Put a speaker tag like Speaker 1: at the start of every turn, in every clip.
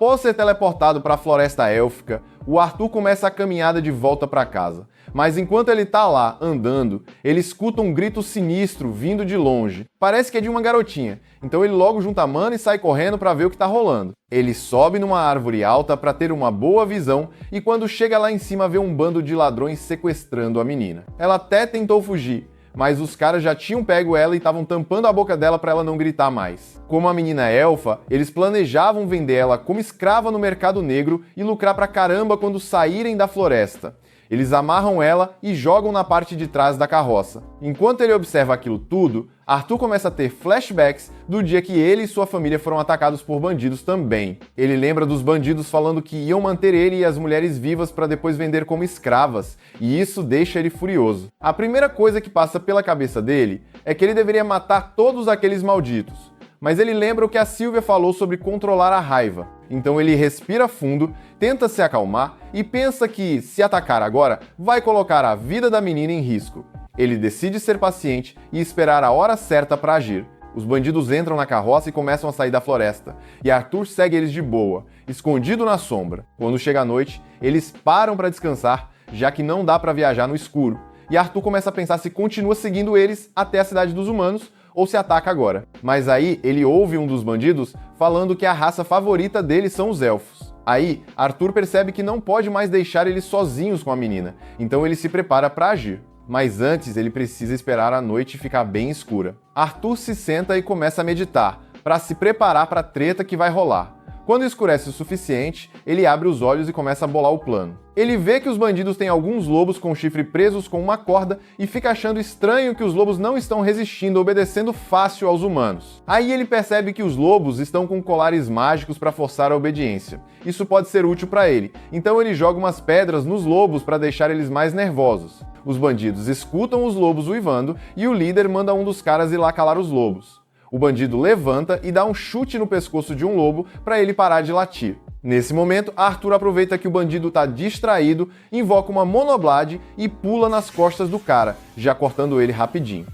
Speaker 1: Após ser teleportado para a Floresta Élfica, o Arthur começa a caminhada de volta para casa. Mas enquanto ele tá lá, andando, ele escuta um grito sinistro vindo de longe. Parece que é de uma garotinha, então ele logo junta a mana e sai correndo para ver o que tá rolando. Ele sobe numa árvore alta para ter uma boa visão e quando chega lá em cima vê um bando de ladrões sequestrando a menina. Ela até tentou fugir, mas os caras já tinham pego ela e estavam tampando a boca dela para ela não gritar mais. Como a menina é elfa, eles planejavam vender ela como escrava no mercado negro e lucrar pra caramba quando saírem da floresta. Eles amarram ela e jogam na parte de trás da carroça. Enquanto ele observa aquilo tudo, Arthur começa a ter flashbacks do dia que ele e sua família foram atacados por bandidos também. Ele lembra dos bandidos falando que iam manter ele e as mulheres vivas para depois vender como escravas, e isso deixa ele furioso. A primeira coisa que passa pela cabeça dele é que ele deveria matar todos aqueles malditos. Mas ele lembra o que a Sylvia falou sobre controlar a raiva. Então ele respira fundo, tenta se acalmar e pensa que, se atacar agora, vai colocar a vida da menina em risco. Ele decide ser paciente e esperar a hora certa para agir. Os bandidos entram na carroça e começam a sair da floresta, e Arthur segue eles de boa, escondido na sombra. Quando chega a noite, eles param para descansar, já que não dá para viajar no escuro. E Arthur começa a pensar se continua seguindo eles até a cidade dos humanos ou se ataca agora. Mas aí ele ouve um dos bandidos falando que a raça favorita deles são os elfos. Aí Arthur percebe que não pode mais deixar eles sozinhos com a menina, então ele se prepara para agir. Mas antes ele precisa esperar a noite ficar bem escura. Arthur se senta e começa a meditar, para se preparar para a treta que vai rolar. Quando escurece o suficiente, ele abre os olhos e começa a bolar o plano. Ele vê que os bandidos têm alguns lobos com chifre presos com uma corda e fica achando estranho que os lobos não estão resistindo, obedecendo fácil aos humanos. Aí ele percebe que os lobos estão com colares mágicos para forçar a obediência. Isso pode ser útil para ele, então ele joga umas pedras nos lobos para deixar eles mais nervosos. Os bandidos escutam os lobos uivando e o líder manda um dos caras ir lá calar os lobos. O bandido levanta e dá um chute no pescoço de um lobo para ele parar de latir. Nesse momento, Arthur aproveita que o bandido está distraído, invoca uma monoblade e pula nas costas do cara, já cortando ele rapidinho.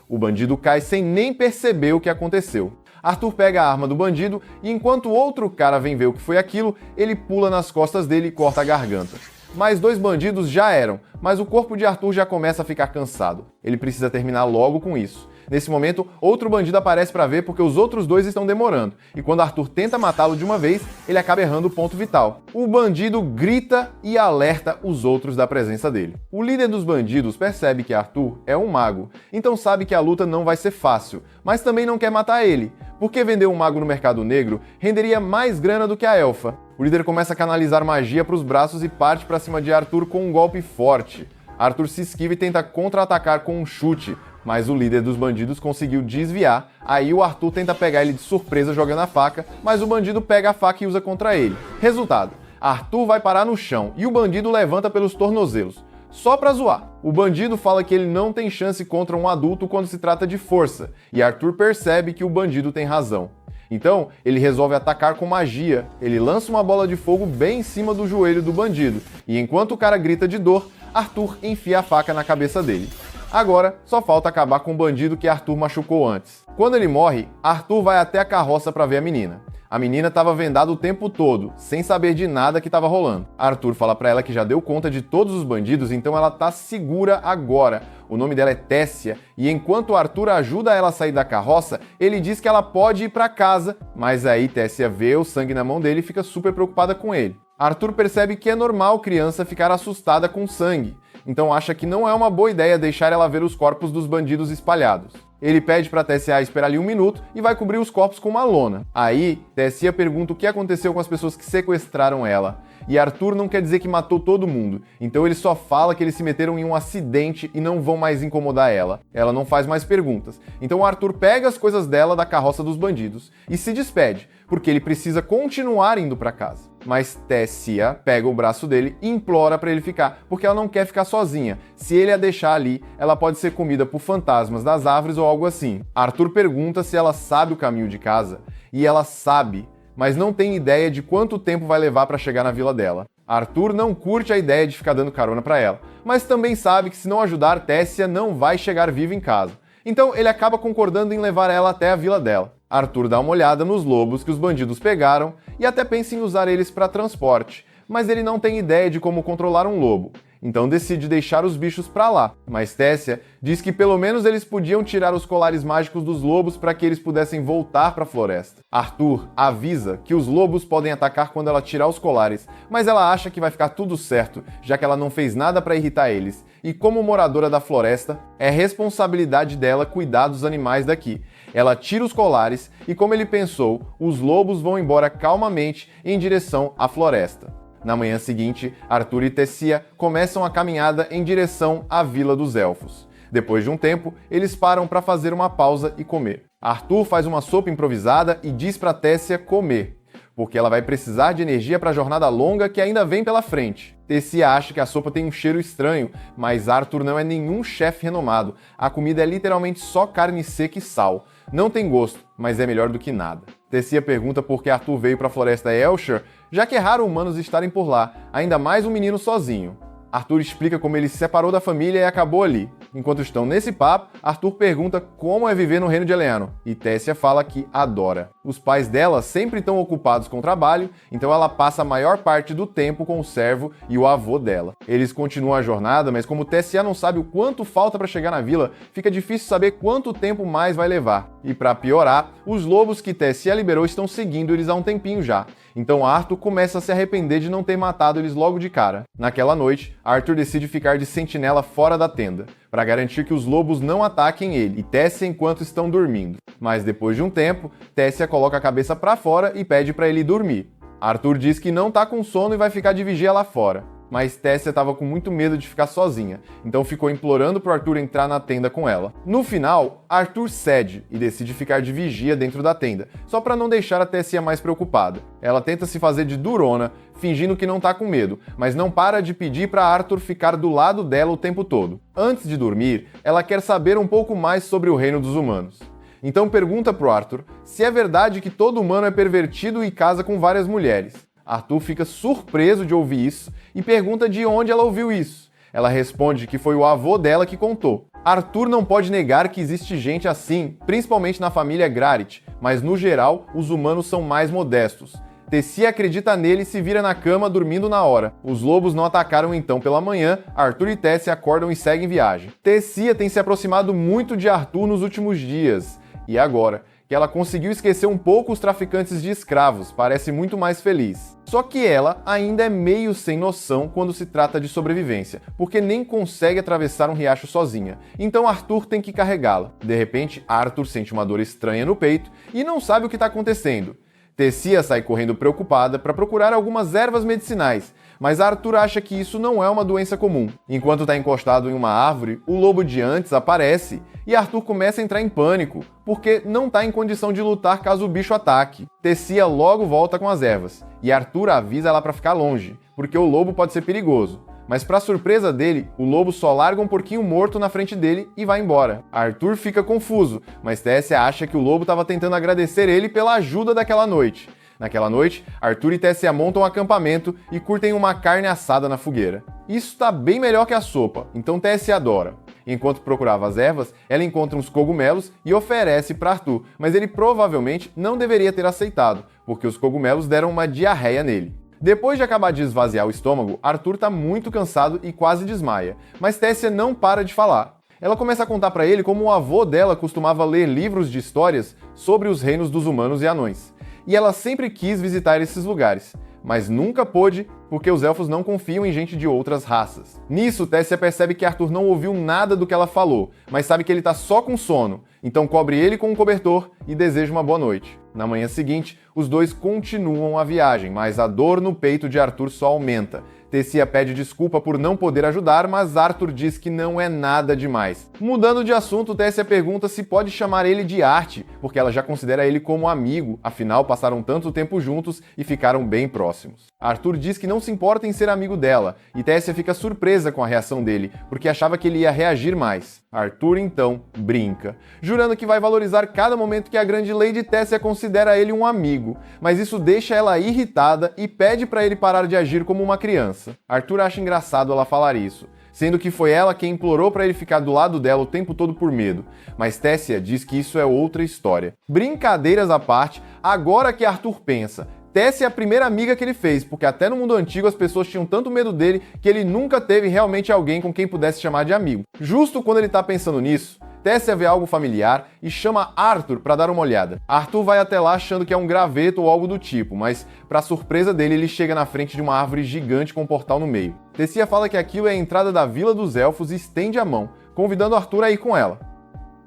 Speaker 1: O bandido cai sem nem perceber o que aconteceu. Arthur pega a arma do bandido e enquanto outro cara vem ver o que foi aquilo, ele pula nas costas dele e corta a garganta. Mais dois bandidos já eram, mas o corpo de Arthur já começa a ficar cansado. Ele precisa terminar logo com isso. Nesse momento, outro bandido aparece para ver porque os outros dois estão demorando, e quando Arthur tenta matá-lo de uma vez, ele acaba errando o ponto vital. O bandido grita e alerta os outros da presença dele. O líder dos bandidos percebe que Arthur é um mago, então sabe que a luta não vai ser fácil, mas também não quer matar ele, porque vender um mago no mercado negro renderia mais grana do que a elfa. O líder começa a canalizar magia para os braços e parte para cima de Arthur com um golpe forte. Arthur se esquiva e tenta contra-atacar com um chute, mas o líder dos bandidos conseguiu desviar, aí o Arthur tenta pegar ele de surpresa jogando a faca, mas o bandido pega a faca e usa contra ele. Resultado, Arthur vai parar no chão e o bandido levanta pelos tornozelos, só pra zoar. O bandido fala que ele não tem chance contra um adulto quando se trata de força, e Arthur percebe que o bandido tem razão. Então, ele resolve atacar com magia. Ele lança uma bola de fogo bem em cima do joelho do bandido, e enquanto o cara grita de dor, Arthur enfia a faca na cabeça dele. Agora, só falta acabar com o bandido que Arthur machucou antes. Quando ele morre, Arthur vai até a carroça para ver a menina. A menina estava vendada o tempo todo, sem saber de nada que estava rolando. Arthur fala para ela que já deu conta de todos os bandidos, então ela tá segura agora. O nome dela é Tessia, e enquanto Arthur ajuda ela a sair da carroça, ele diz que ela pode ir para casa, mas aí Tessia vê o sangue na mão dele e fica super preocupada com ele. Arthur percebe que é normal criança ficar assustada com sangue, então acha que não é uma boa ideia deixar ela ver os corpos dos bandidos espalhados. Ele pede para Tessia esperar ali um minuto e vai cobrir os corpos com uma lona. Aí, Tessia pergunta o que aconteceu com as pessoas que sequestraram ela. E Arthur não quer dizer que matou todo mundo, então ele só fala que eles se meteram em um acidente e não vão mais incomodar ela. Ela não faz mais perguntas. Então Arthur pega as coisas dela da carroça dos bandidos e se despede, porque ele precisa continuar indo para casa. Mas Tessia pega o braço dele e implora para ele ficar, porque ela não quer ficar sozinha. Se ele a deixar ali, ela pode ser comida por fantasmas das árvores ou algo assim. Arthur pergunta se ela sabe o caminho de casa, e ela sabe, mas não tem ideia de quanto tempo vai levar para chegar na vila dela. Arthur não curte a ideia de ficar dando carona para ela, mas também sabe que se não ajudar, Tessia não vai chegar viva em casa. Então ele acaba concordando em levar ela até a vila dela. Arthur dá uma olhada nos lobos que os bandidos pegaram e até pensa em usar eles para transporte, mas ele não tem ideia de como controlar um lobo. Então decide deixar os bichos pra lá, mas Tessia diz que pelo menos eles podiam tirar os colares mágicos dos lobos para que eles pudessem voltar para a floresta. Arthur avisa que os lobos podem atacar quando ela tirar os colares, mas ela acha que vai ficar tudo certo, já que ela não fez nada para irritar eles. E como moradora da floresta, é responsabilidade dela cuidar dos animais daqui. Ela tira os colares e, como ele pensou, os lobos vão embora calmamente em direção à floresta. Na manhã seguinte, Arthur e Tessia começam a caminhada em direção à Vila dos Elfos. Depois de um tempo, eles param para fazer uma pausa e comer. Arthur faz uma sopa improvisada e diz para Tessia comer, porque ela vai precisar de energia para a jornada longa que ainda vem pela frente. Tessia acha que a sopa tem um cheiro estranho, mas Arthur não é nenhum chefe renomado. A comida é literalmente só carne seca e sal. Não tem gosto, mas é melhor do que nada. Tessia pergunta por que Arthur veio para a floresta Elshire, já que é raro humanos estarem por lá, ainda mais um menino sozinho. Arthur explica como ele se separou da família e acabou ali. Enquanto estão nesse papo, Arthur pergunta como é viver no reino de Eleanor, e Tessia fala que adora. Os pais dela sempre estão ocupados com o trabalho, então ela passa a maior parte do tempo com o servo e o avô dela. Eles continuam a jornada, mas como Tessia não sabe o quanto falta para chegar na vila, fica difícil saber quanto tempo mais vai levar. E para piorar, os lobos que Tessia liberou estão seguindo eles há um tempinho já. Então Arthur começa a se arrepender de não ter matado eles logo de cara. Naquela noite, Arthur decide ficar de sentinela fora da tenda, para garantir que os lobos não ataquem ele e Tessia enquanto estão dormindo. Mas depois de um tempo, Tessia coloca a cabeça para fora e pede para ele dormir. Arthur diz que não tá com sono e vai ficar de vigia lá fora. Mas Tessia estava com muito medo de ficar sozinha, então ficou implorando pro Arthur entrar na tenda com ela. No final, Arthur cede e decide ficar de vigia dentro da tenda, só para não deixar a Tessia mais preocupada. Ela tenta se fazer de durona, fingindo que não tá com medo, mas não para de pedir para Arthur ficar do lado dela o tempo todo. Antes de dormir, ela quer saber um pouco mais sobre o reino dos humanos. Então pergunta pro Arthur se é verdade que todo humano é pervertido e casa com várias mulheres. Arthur fica surpreso de ouvir isso e pergunta de onde ela ouviu isso. Ela responde que foi o avô dela que contou. Arthur não pode negar que existe gente assim, principalmente na família Grarit, mas no geral os humanos são mais modestos. Tessia acredita nele e se vira na cama dormindo na hora. Os lobos não atacaram então pela manhã, Arthur e Tessia acordam e seguem viagem. Tessia tem se aproximado muito de Arthur nos últimos dias. E agora que ela conseguiu esquecer um pouco os traficantes de escravos, parece muito mais feliz. Só que ela ainda é meio sem noção quando se trata de sobrevivência, porque nem consegue atravessar um riacho sozinha. Então Arthur tem que carregá-la. De repente, Arthur sente uma dor estranha no peito e não sabe o que está acontecendo. Tessia sai correndo preocupada para procurar algumas ervas medicinais, mas Arthur acha que isso não é uma doença comum. Enquanto está encostado em uma árvore, o lobo de antes aparece e Arthur começa a entrar em pânico, porque não está em condição de lutar caso o bicho ataque. Tessia logo volta com as ervas, e Arthur avisa ela para ficar longe, porque o lobo pode ser perigoso. Mas para surpresa dele, o lobo só larga um porquinho morto na frente dele e vai embora. Arthur fica confuso, mas Tessia acha que o lobo estava tentando agradecer ele pela ajuda daquela noite. Naquela noite, Arthur e Tessia montam um acampamento e curtem uma carne assada na fogueira. Isso tá bem melhor que a sopa, então Tessia adora. Enquanto procurava as ervas, ela encontra uns cogumelos e oferece para Arthur, mas ele provavelmente não deveria ter aceitado, porque os cogumelos deram uma diarreia nele. Depois de acabar de esvaziar o estômago, Arthur tá muito cansado e quase desmaia, mas Tessia não para de falar. Ela começa a contar para ele como o avô dela costumava ler livros de histórias sobre os reinos dos humanos e anões. E ela sempre quis visitar esses lugares, mas nunca pôde porque os elfos não confiam em gente de outras raças. Nisso, Tessia percebe que Arthur não ouviu nada do que ela falou, mas sabe que ele tá só com sono, então cobre ele com um cobertor e deseja uma boa noite. Na manhã seguinte, os dois continuam a viagem, mas a dor no peito de Arthur só aumenta. Tessia pede desculpa por não poder ajudar, mas Arthur diz que não é nada demais. Mudando de assunto, Tessia pergunta se pode chamar ele de Arte, porque ela já considera ele como amigo, afinal passaram tanto tempo juntos e ficaram bem próximos. Arthur diz que não se importa em ser amigo dela, e Tessia fica surpresa com a reação dele, porque achava que ele ia reagir mais. Arthur então brinca, jurando que vai valorizar cada momento que a grande Lady Tessia considera ele um amigo, mas isso deixa ela irritada e pede para ele parar de agir como uma criança. Arthur acha engraçado ela falar isso, sendo que foi ela quem implorou para ele ficar do lado dela o tempo todo por medo. Mas Tessia diz que isso é outra história. Brincadeiras à parte, agora que Arthur pensa, Tessia é a primeira amiga que ele fez, porque até no mundo antigo as pessoas tinham tanto medo dele que ele nunca teve realmente alguém com quem pudesse chamar de amigo. Justo quando ele tá pensando nisso, Tessia vê algo familiar e chama Arthur para dar uma olhada. Arthur vai até lá achando que é um graveto ou algo do tipo, mas para surpresa dele, ele chega na frente de uma árvore gigante com um portal no meio. Tessia fala que aquilo é a entrada da Vila dos Elfos e estende a mão, convidando Arthur a ir com ela.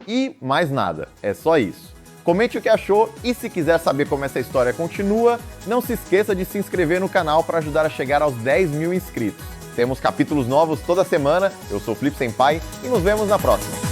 Speaker 2: E mais nada, é só isso. Comente o que achou e se quiser saber como essa história continua, não se esqueça de se inscrever no canal para ajudar a chegar aos 10 mil inscritos. Temos capítulos novos toda semana, eu sou Felipe Senpai e nos vemos na próxima.